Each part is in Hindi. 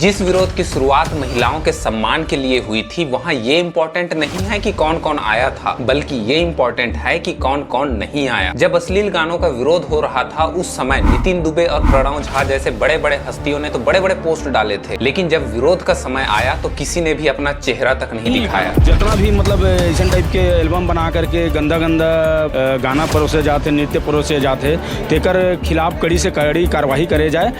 जिस विरोध की शुरुआत महिलाओं के सम्मान के लिए हुई थी, वहाँ ये इम्पोर्टेंट नहीं है कि कौन कौन आया था, बल्कि ये इम्पोर्टेंट है कि कौन कौन नहीं आया। जब अश्लील गानों का विरोध हो रहा था, उस समय नितिन दुबे और प्रणव झा जैसे बड़े बड़े हस्तियों ने तो बड़े बड़े पोस्ट डाले थे, लेकिन जब विरोध का समय आया तो किसी ने भी अपना चेहरा तक नहीं दिखाया। जितना भी मतलब ऐसे टाइप के एल्बम बना करके गंदा गंदा गाना परोसे जाते, नृत्य परोसे जाते, तेकर खिलाफ कड़ी से कड़ी कार्रवाई करे जाए।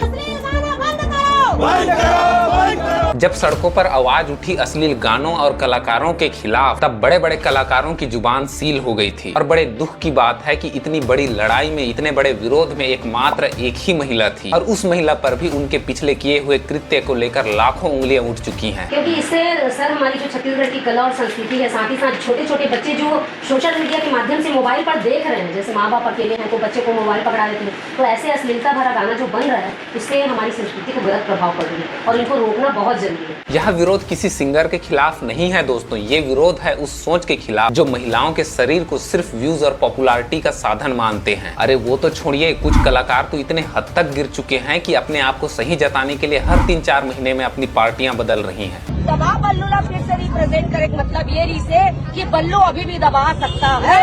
जब सड़कों पर आवाज उठी अश्लील गानों और कलाकारों के खिलाफ, तब बड़े बड़े कलाकारों की जुबान सील हो गई थी। और बड़े दुख की बात है कि इतनी बड़ी लड़ाई में, इतने बड़े विरोध में एकमात्र एक ही महिला थी, और उस महिला पर भी उनके पिछले किए हुए कृत्य को लेकर लाखों उंगलियां उठ चुकी हैं। क्योंकि इससे सर हमारी जो छत्तीसगढ़ की कला और संस्कृति है, साथ ही साथ छोटे छोटे बच्चे जो सोशल मीडिया के माध्यम से मोबाइल पर देख रहे हैं, जैसे माँ बाप अकेले हैं तो बच्चे को मोबाइल पकड़ा देते हैं, तो ऐसे अश्लीलता भरा गाना जो बन रहा है, उससे हमारी संस्कृति को गलत प्रभाव पड़ रही है और इनको रोकना बहुत जरूरी है। यह विरोध किसी सिंगर के खिलाफ नहीं है दोस्तों, ये विरोध है उस सोच के खिलाफ जो महिलाओं के शरीर को सिर्फ व्यूज और पॉपुलैरिटी का साधन मानते हैं। अरे वो तो छोड़िए, कुछ कलाकार तो इतने हद तक गिर चुके हैं कि अपने आप को सही जताने के लिए हर 3-4 महीने में अपनी पार्टियां बदल रही हैं। दबा बल्लू फिर से रिप्रेजेंट करे, मतलब ये रीसे कि बल्लू अभी भी दबा सकता है।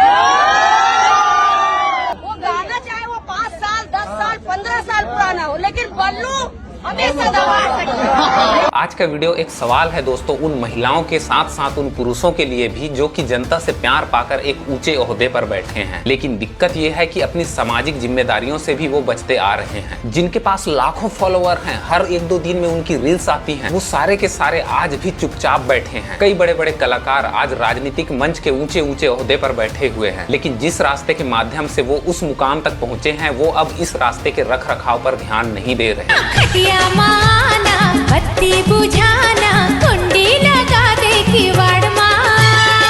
वो गाना चाहे वो 5 साल, 10 साल, 15 साल पुराना हो, लेकिन बल्लू हमेशा दबा सकता है। आज का वीडियो एक सवाल है दोस्तों, उन महिलाओं के साथ साथ उन पुरुषों के लिए भी जो कि जनता से प्यार पाकर एक ऊंचे ओहदे पर बैठे हैं, लेकिन दिक्कत ये है कि अपनी सामाजिक जिम्मेदारियों से भी वो बचते आ रहे हैं। जिनके पास लाखों फॉलोअर हैं, हर 1-2 दिन में उनकी रील्स आती हैं, वो सारे के सारे आज भी चुपचाप बैठे हैं। कई बड़े बड़े कलाकार आज राजनीतिक मंच के ऊंचे ऊंचे ओहदे पर बैठे हुए हैं, लेकिन जिस रास्ते के माध्यम से वो उस मुकाम तक पहुंचे हैं, वो अब इस रास्ते के रख रखाव पर ध्यान नहीं दे रहे। बत्ती बुझाना, कुंडी लगा दे किवाड़ माँ,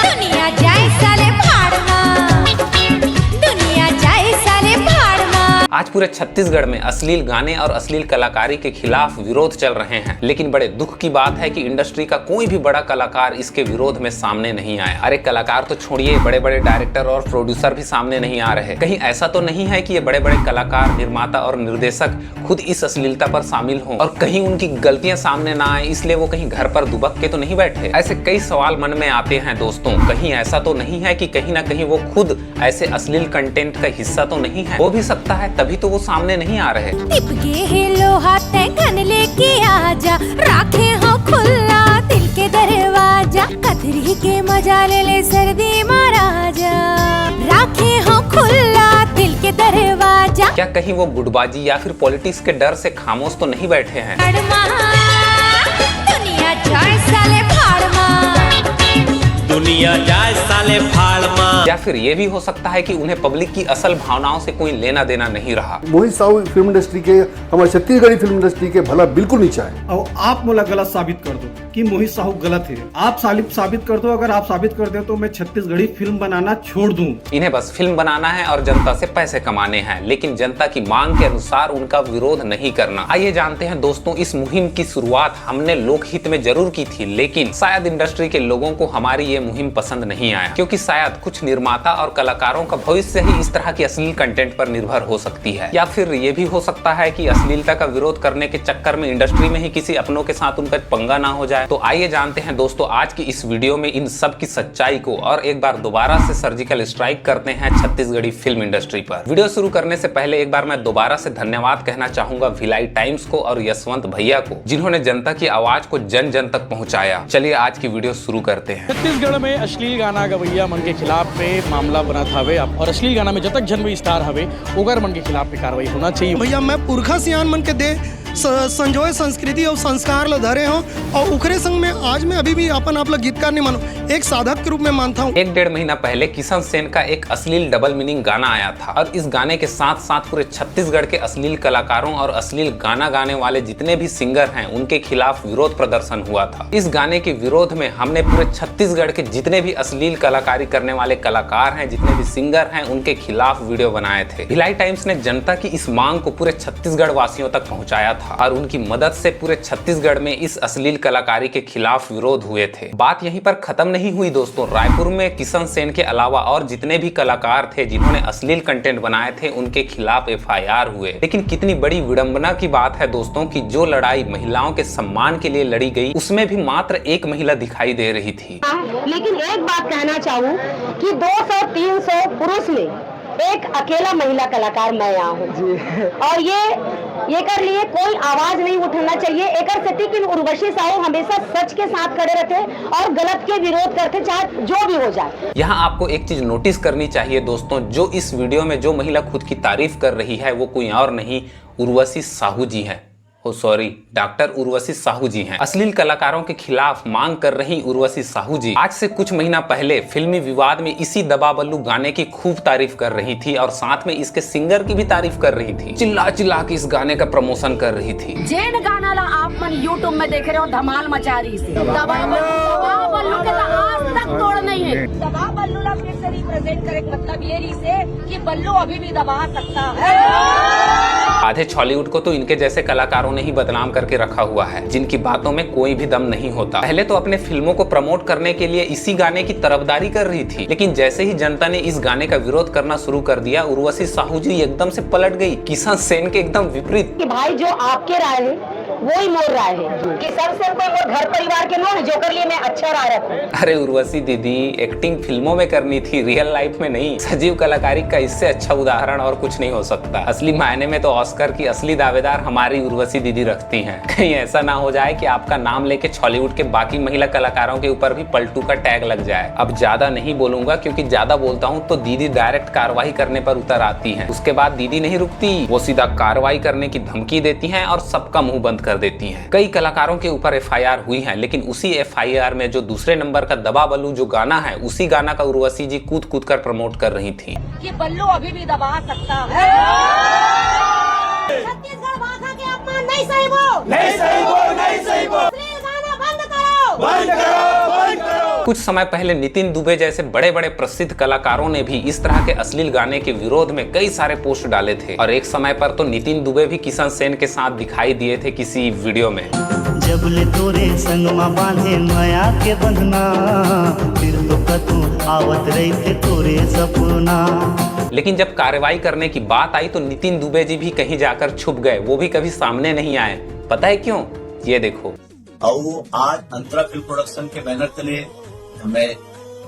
दुनिया जाए साले भाड़ माँ, दुनिया जाए साले भाड़ माँ। आज पूरे छत्तीसगढ़ में अश्लील गाने और अश्लील कलाकारी के खिलाफ विरोध चल रहे हैं, लेकिन बड़े दुख की बात है कि इंडस्ट्री का कोई भी बड़ा कलाकार इसके विरोध में सामने नहीं आया। अरे कलाकार तो छोड़िए, बड़े बड़े डायरेक्टर और प्रोड्यूसर भी सामने नहीं आ रहे। कहीं ऐसा तो नहीं है कि ये बड़े बड़े कलाकार, निर्माता और निर्देशक खुद इस अश्लीलता पर शामिल हों और कहीं उनकी गलतियां सामने ना आए, इसलिए वो कहीं घर पर दुबक के तो नहीं बैठे। ऐसे कई सवाल मन में आते हैं दोस्तों, कहीं ऐसा तो नहीं है कि कहीं ना कहीं वो खुद ऐसे अश्लील कंटेंट का हिस्सा तो नहीं है? हो भी सकता है, तभी तो वो सामने नहीं आ रहे। लोहा तैगन लेके आजा, राखे हो खुला दिल के दरवाजा, कतरी के मजा ले सर्दी महाराजा, राखे हो खुला दिल के दरवाजा। क्या कहीं वो गुटबाजी या फिर पॉलिटिक्स के डर से खामोश तो नहीं बैठे हैं? दुनिया जाए साले भाड़ माँ, दुनिया जाए साले भाड़ माँ। या फिर ये भी हो सकता है कि उन्हें पब्लिक की असल भावनाओं से कोई लेना देना नहीं रहा। मोहित साहू फिल्म इंडस्ट्री के, हमारे छत्तीसगढ़ी फिल्म इंडस्ट्री के भला बिल्कुल नहीं चाहे। और आप मोला गलत साबित कर दो कि मोहित साहू गलत है, आप साबित कर दो। अगर आप साबित कर दे तो मैं छत्तीसगढ़ी फिल्म बनाना छोड़ दूं। इन्हें बस फिल्म बनाना है और जनता से पैसे कमाने हैं, लेकिन जनता की मांग के अनुसार उनका विरोध नहीं करना। आइए जानते हैं दोस्तों, इस मुहिम की शुरुआत हमने लोकहित में जरूर की थी, लेकिन शायद इंडस्ट्री के लोगों को हमारी ये मुहिम पसंद नहीं आया, क्योंकि शायद कुछ निर्माता और कलाकारों का भविष्य ही इस तरह की अश्लील कंटेंट पर निर्भर हो सकती है। या फिर ये भी हो सकता है कि अश्लीलता का विरोध करने के चक्कर में इंडस्ट्री में ही किसी अपनों के साथ उनका पंगा ना हो जाए। तो आइए जानते हैं दोस्तों आज की इस वीडियो में इन सब की सच्चाई को, और एक बार दोबारा से सर्जिकल स्ट्राइक करते हैं छत्तीसगढ़ी फिल्म इंडस्ट्री पर। वीडियो शुरू करने से पहले एक बार मैं दोबारा से धन्यवाद कहना चाहूंगा भिलाई टाइम्स को और यशवंत भैया को, जिन्होंने जनता की आवाज को जन जन तक पहुंचाया। चलिए आज की वीडियो शुरू करते हैं। छत्तीसगढ़ में अश्लील गाना गवैया मन के खिलाफ पे मामला बना था हवे, और अश्लील गाना में जब तक जन स्टार हवे ओकर मन के खिलाफ पे कार्रवाई होना चाहिए। भैया मैं पुरखा सियान मन के दे संजोए संस्कृति और संस्कार ल धरे हो, और उखरे संग में आज मैं अभी भी अपन आप लोग गीतकार नहीं मानो, एक साधक के रूप में मानता हूँ। 1-1.5 महीना पहले किशन सेन का एक अश्लील डबल मीनिंग गाना आया था, और इस गाने के साथ साथ पूरे छत्तीसगढ़ के अश्लील कलाकारों और अश्लील गाना गाने वाले जितने भी सिंगर हैं, उनके खिलाफ विरोध प्रदर्शन हुआ था। इस गाने के विरोध में हमने पूरे छत्तीसगढ़ के जितने भी अश्लील कलाकारी करने वाले कलाकार हैं, जितने भी सिंगर हैं, उनके खिलाफ वीडियो बनाए थे। भिलाई टाइम्स ने जनता की इस मांग को पूरे छत्तीसगढ़ वासियों तक पहुंचाया था और उनकी मदद से पूरे छत्तीसगढ़ में इस अश्लील कलाकारी के खिलाफ विरोध हुए थे। बात यहीं पर खत्म नहीं हुई दोस्तों। रायपुर में किशन सेन के अलावा और जितने भी कलाकार थे जिन्होंने अश्लील कंटेंट बनाए थे, उनके खिलाफ FIR हुए। लेकिन कितनी बड़ी विडंबना की बात है दोस्तों कि जो लड़ाई महिलाओं के सम्मान के लिए लड़ी गई, उसमें भी मात्र एक महिला दिखाई दे रही थी। लेकिन एक बात कहना चाहूँ कि 200-300 पुरुष में एक अकेला महिला कलाकार मैं यहाँ हूँ और ये कर लिए कोई आवाज नहीं उठना चाहिए। एक सेटी की उर्वशी साहू हमेशा सच के साथ खड़े रहते और गलत के विरोध करते, चाहे जो भी हो जाए। यहाँ आपको एक चीज नोटिस करनी चाहिए दोस्तों, जो इस वीडियो में जो महिला खुद की तारीफ कर रही है वो कोई और नहीं, उर्वशी साहू जी है। सॉरी, डॉक्टर उर्वशी साहू जी हैं। अश्लील कलाकारों के खिलाफ मांग कर रही उर्वशी साहू जी आज से कुछ महीना पहले फिल्मी विवाद में इसी दबा बल्लू गाने की खूब तारीफ कर रही थी और साथ में इसके सिंगर की भी तारीफ कर रही थी। चिल्ला चिल्ला के इस गाने का प्रमोशन कर रही थी। जेन गाना ला आप मन यूट्यूब में देख रहे हो, धमाल मचा रही से दबा बल्लू के आज तक तोड़ नहीं है। दबा बल्लू ला फिर से रिप्रेजेंट करे मतलब ये रही से कि बल्लू अभी भी दबा सकता है। आधे बॉलीवुड को तो इनके जैसे कलाकारों ने ही बदनाम करके रखा हुआ है, जिनकी बातों में कोई भी दम नहीं होता। पहले तो अपने फिल्मों को प्रमोट करने के लिए इसी गाने की तरफदारी कर रही थी, लेकिन जैसे ही जनता ने इस गाने का विरोध करना शुरू कर दिया, उर्वशी साहू जी एकदम से पलट गई, किशन सेन के एकदम विपरीत। कि भाई जो आपके राय है वो ही मोर राय है कि सबसे कोई घर परिवार के नो जो कर लिए मैं अच्छा राय रखूं। अरे उर्वशी दीदी, एक्टिंग फिल्मों में करनी थी, रियल लाइफ में नहीं। सजीव कलाकारी का इससे अच्छा उदाहरण और कुछ नहीं हो सकता। असली मायने में तो ऑस्कर की असली दावेदार हमारी उर्वशी दीदी रखती हैं। कहीं ऐसा ना हो जाए कि आपका नाम लेके बॉलीवुड के बाकी महिला कलाकारों के ऊपर भी पलटू का टैग लग जाए। अब ज्यादा नहीं बोलूंगा, क्योंकि ज्यादा बोलता हूँ तो दीदी डायरेक्ट कार्रवाई करने पर उतर आती है। उसके बाद दीदी नहीं रुकती, वो सीधा कार्रवाई करने की धमकी देती है और सबका मुंह बंद कर देती हैं। कई कलाकारों के ऊपर FIR हुई है, लेकिन उसी FIR में जो दूसरे नंबर का दबा बल्लू जो गाना है, उसी गाना का उर्वशी जी कूद कूद कर प्रमोट कर रही थी कि बल्लू अभी भी दबा सकता है। छत्तीसगढ़ भाषा के अपमान नहीं सही वो, नहीं सही वो, नहीं सही वो। गाना बंद करो, बंद करो, बंद करो। कुछ समय पहले नितिन दुबे जैसे बड़े बड़े प्रसिद्ध कलाकारों ने भी इस तरह के अश्लील गाने के विरोध में कई सारे पोस्ट डाले थे और एक समय पर तो नितिन दुबे भी किशन सेन के साथ दिखाई दिए थे किसी वीडियो में। जब ले तोरे संग मा बांधे माया के बंधना, फिर तो कतू आवत रही थे तोरे सपना। लेकिन जब कार्रवाई करने की बात आई तो नितिन दुबे जी भी कहीं जाकर छुप गए, वो भी कभी सामने नहीं आए। पता है क्यों? ये देखो। और आज अंतरा फिल्म प्रोडक्शन के बैनर तले मैं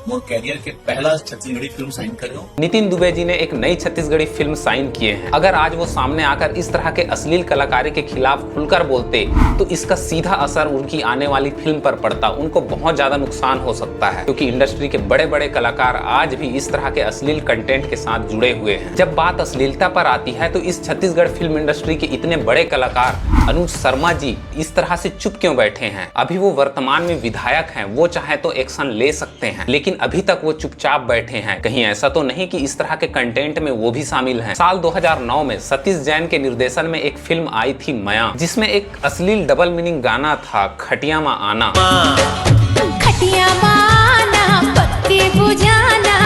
मोर कैरियर के पहला छत्तीसगढ़ी फिल्म साइन कर रहा हूँ। नितिन दुबे जी ने एक नई छत्तीसगढ़ी फिल्म साइन किए हैं। अगर आज वो सामने आकर इस तरह के अश्लील कलाकारी के खिलाफ खुलकर बोलते तो इसका सीधा असर उनकी आने वाली फिल्म पर पड़ता। उनको बहुत ज्यादा नुकसान हो सकता है, क्योंकि इंडस्ट्री के बड़े बड़े कलाकार आज भी इस तरह के अश्लील कंटेंट के साथ जुड़े हुए हैं। जब बात अश्लीलता पर आती है तो इस छत्तीसगढ़ फिल्म इंडस्ट्री के इतने बड़े कलाकार अनुज शर्मा जी इस तरह से चुप क्यों बैठे हैं? अभी वो वर्तमान में विधायक हैं, वो चाहे तो एक्शन ले सकते हैं, लेकिन अभी तक वो चुपचाप बैठे हैं। कहीं ऐसा तो नहीं कि इस तरह के कंटेंट में वो भी शामिल हैं? साल 2009 में सतीश जैन के निर्देशन में एक फिल्म आई थी माया, जिसमें एक अश्लील डबल मीनिंग गाना था, खटिया मा आना। खटिया माना पत्ती बुझाना,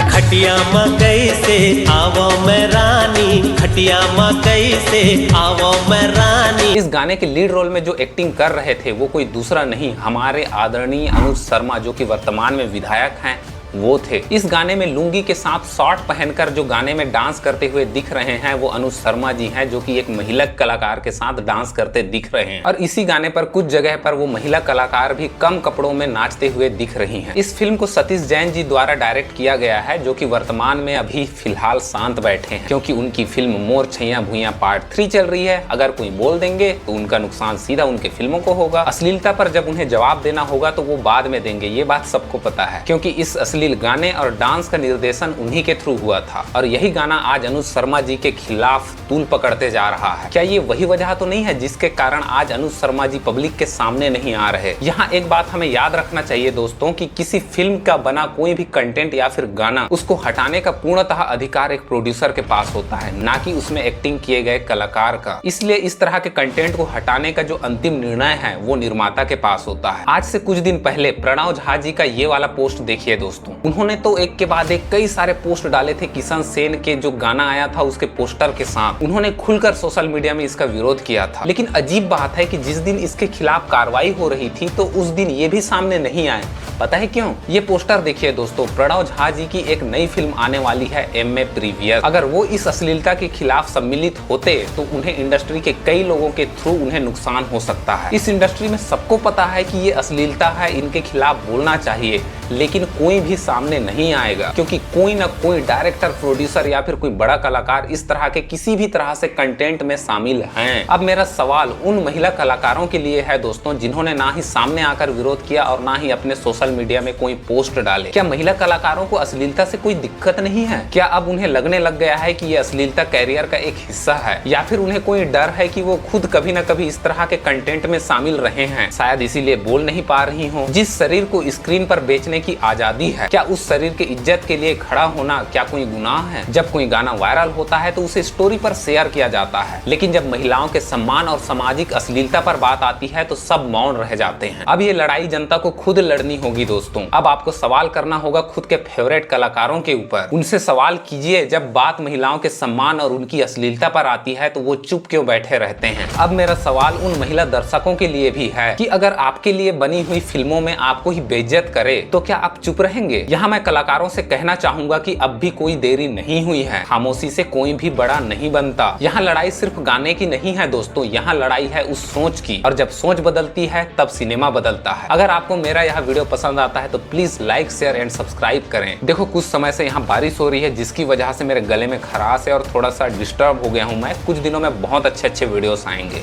खटिया में कैसे आवो मैं रानी, खटिया में कैसे आवो मैं रानी। इस गाने के लीड रोल में जो एक्टिंग कर रहे थे वो कोई दूसरा नहीं, हमारे आदरणीय अनुज शर्मा, जो कि वर्तमान में विधायक हैं, वो थे। इस गाने में लुंगी के साथ शॉर्ट पहनकर जो गाने में डांस करते हुए दिख रहे हैं वो अनुज शर्मा जी हैं, जो कि एक महिला कलाकार के साथ डांस करते दिख रहे हैं। और इसी गाने पर कुछ जगह पर वो महिला कलाकार भी कम कपड़ों में नाचते हुए दिख रही हैं। इस फिल्म को सतीश जैन जी द्वारा डायरेक्ट किया गया है, जो कि वर्तमान में अभी फिलहाल शांत बैठे हैं, क्योंकि उनकी फिल्म मोर छैया भुइयां पार्ट 3 चल रही है। अगर कोई बोल देंगे तो उनका नुकसान सीधा उनके फिल्मों को होगा। अश्लीलता पर जब उन्हें जवाब देना होगा तो वो बाद में देंगे, ये बात सबको पता है, क्योंकि इस गाने और डांस का निर्देशन उन्हीं के थ्रू हुआ था। और यही गाना आज अनुज शर्मा जी के खिलाफ तूल पकड़ते जा रहा है। क्या ये वही वजह तो नहीं है जिसके कारण आज अनुज शर्मा जी पब्लिक के सामने नहीं आ रहे? यहाँ एक बात हमें याद रखना चाहिए दोस्तों कि किसी फिल्म का बना कोई भी कंटेंट या फिर गाना, उसको हटाने का पूर्णतः अधिकार एक प्रोड्यूसर के पास होता है, ना कि उसमें एक्टिंग किए गए कलाकार का। इसलिए इस तरह के कंटेंट को हटाने का जो अंतिम निर्णय है वो निर्माता के पास होता है। आज से कुछ दिन पहले प्रणव झा जी का ये वाला पोस्ट देखिए दोस्तों। दोस्तों। उन्होंने तो एक के बाद एक कई सारे पोस्ट डाले थे किशन सेन के जो गाना आया था उसके पोस्टर के साथ। उन्होंने खुलकर सोशल मीडिया में इसका विरोध किया था। लेकिन अजीब बात है कि जिस दिन इसके खिलाफ कार्रवाई हो रही थी तो उस दिन ये भी सामने नहीं आए। पता है क्यों? ये पोस्टर देखिए दोस्तों, प्रणव झा जी की एक नई फिल्म आने वाली है एमए प्रीवियस। अगर वो इस अश्लीलता के खिलाफ सम्मिलित होते तो उन्हें इंडस्ट्री के कई लोगों के थ्रू उन्हें नुकसान हो सकता है। इस इंडस्ट्री में सबको पता है कि ये अश्लीलता है, इनके खिलाफ बोलना चाहिए, लेकिन कोई भी सामने नहीं आएगा क्योंकि कोई ना कोई डायरेक्टर, प्रोड्यूसर या फिर कोई बड़ा कलाकार इस तरह के किसी भी तरह से कंटेंट में शामिल हैं। अब मेरा सवाल उन महिला कलाकारों के लिए है दोस्तों जिन्होंने ना ही सामने आकर विरोध किया और ना ही अपने सोशल मीडिया में कोई पोस्ट डाले। क्या महिला कलाकारों को अश्लीलता से कोई दिक्कत नहीं है? क्या अब उन्हें लगने लग गया है कि ये अश्लीलता कैरियर का एक हिस्सा है, या फिर उन्हें कोई डर है कि वो खुद कभी ना कभी इस तरह के कंटेंट में शामिल रहे हैं, शायद इसीलिए बोल नहीं पा रही हो? जिस शरीर को स्क्रीन पर बेचने की आजादी है, क्या उस शरीर के इज्जत के लिए खड़ा होना क्या कोई गुनाह है? जब कोई गाना वायरल होता है तो उसे स्टोरी पर शेयर किया जाता है, लेकिन जब महिलाओं के सम्मान और सामाजिक अश्लीलता पर बात आती है तो सब मौन रह जाते हैं। अब ये लड़ाई जनता को खुद लड़नी होगी दोस्तों। अब आपको सवाल करना होगा खुद के फेवरेट कलाकारों के ऊपर। उनसे सवाल कीजिए, जब बात महिलाओं के सम्मान और उनकी अश्लीलता पर आती है तो वो चुप क्यों बैठे रहते हैं? अब मेरा सवाल उन महिला दर्शकों के लिए भी है कि अगर आपके लिए बनी हुई फिल्मों में आपको ही बेइज्जत करे तो क्या आप चुप रहेंगे? यहाँ मैं कलाकारों से कहना चाहूंगा कि अब भी कोई देरी नहीं हुई है। खामोशी से कोई भी बड़ा नहीं बनता। यहाँ लड़ाई सिर्फ गाने की नहीं है दोस्तों, यहाँ लड़ाई है उस सोच की, और जब सोच बदलती है तब सिनेमा बदलता है। अगर आपको मेरा यह वीडियो पसंद आता है तो please like, share and subscribe करें। देखो कुछ समय से यहाँ बारिश हो रही है जिसकी वजह से मेरे गले में खराश है और थोड़ा सा डिस्टर्ब हो गया हूँ मैं। कुछ दिनों में बहुत अच्छे वीडियोस आएंगे।